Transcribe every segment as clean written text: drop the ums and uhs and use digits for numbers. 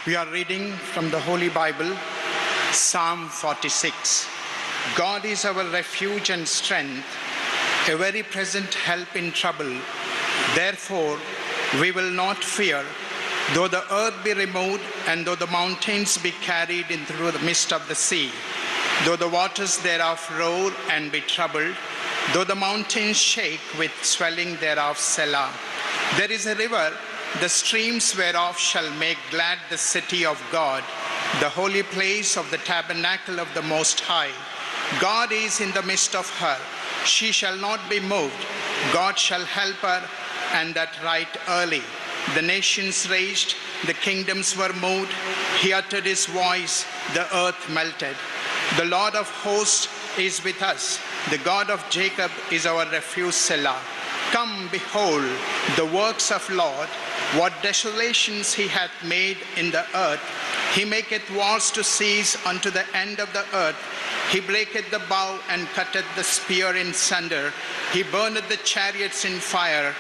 We are reading from the Holy Bible, Psalm 46. God is our refuge and strength, a very present help in trouble. Therefore, we will not fear, though the earth be removed, and though the mountains be carried in through the midst of the sea, though the waters thereof roar and be troubled, though the mountains shake with swelling thereof, Selah. There is a river, the streams whereof shall make glad the city of God, the holy place of the tabernacle of the Most High. God is in the midst of her. She shall not be moved. God shall help her, and that right early. The nations raged, the kingdoms were moved. He uttered his voice, the earth melted. The Lord of hosts is with us. The God of Jacob is our refuge, Selah. Come, behold, the works of Lord, what desolations he hath made in the earth. He maketh wars to cease unto the end of the earth. He breaketh the bow and cutteth the spear in sunder. He burneth the chariots in fire.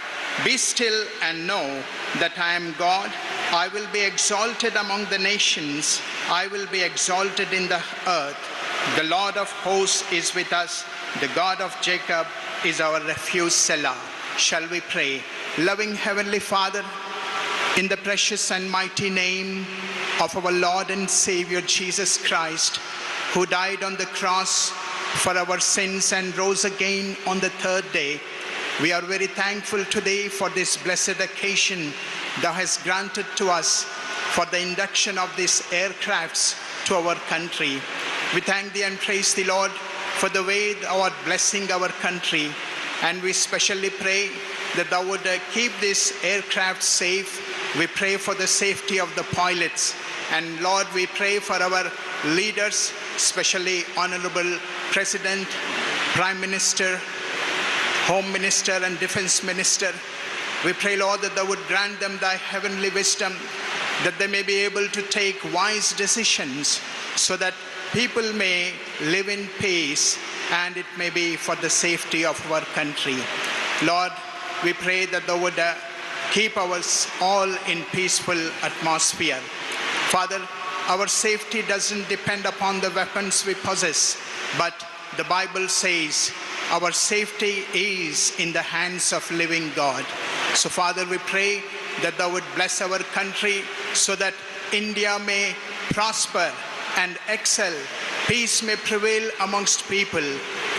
Be still and know that I am God. I will be exalted among the nations. I will be exalted in the earth. The Lord of hosts is with us. The God of Jacob is our refuge, Selah. Shall we pray? Loving Heavenly Father, in the precious and mighty name of our Lord and Savior Jesus Christ, who died on the cross for our sins and rose again on the third day, we are very thankful today for this blessed occasion thou hast granted to us for the induction of these aircrafts to our country. We thank thee and praise thee, Lord, for the way thou art blessing our country. And we specially pray that thou would keep this aircraft safe. We pray for the safety of the pilots. And Lord, we pray for our leaders, especially Honorable President, Prime Minister, Home Minister, and Defense Minister. We pray, Lord, that thou would grant them thy heavenly wisdom, that they may be able to take wise decisions so that people may live in peace, and it may be for the safety of our country. Lord, we pray that thou would keep us all in peaceful atmosphere. Father, our safety doesn't depend upon the weapons we possess, but the Bible says our safety is in the hands of living God. So Father, we pray that thou would bless our country so that India may prosper and excel. Peace may prevail amongst people,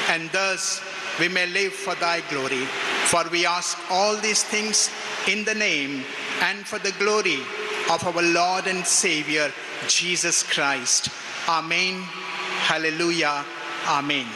and thus we may live for thy glory. For we ask all these things in the name and for the glory of our Lord and Savior, Jesus Christ. Amen. Hallelujah. Amen.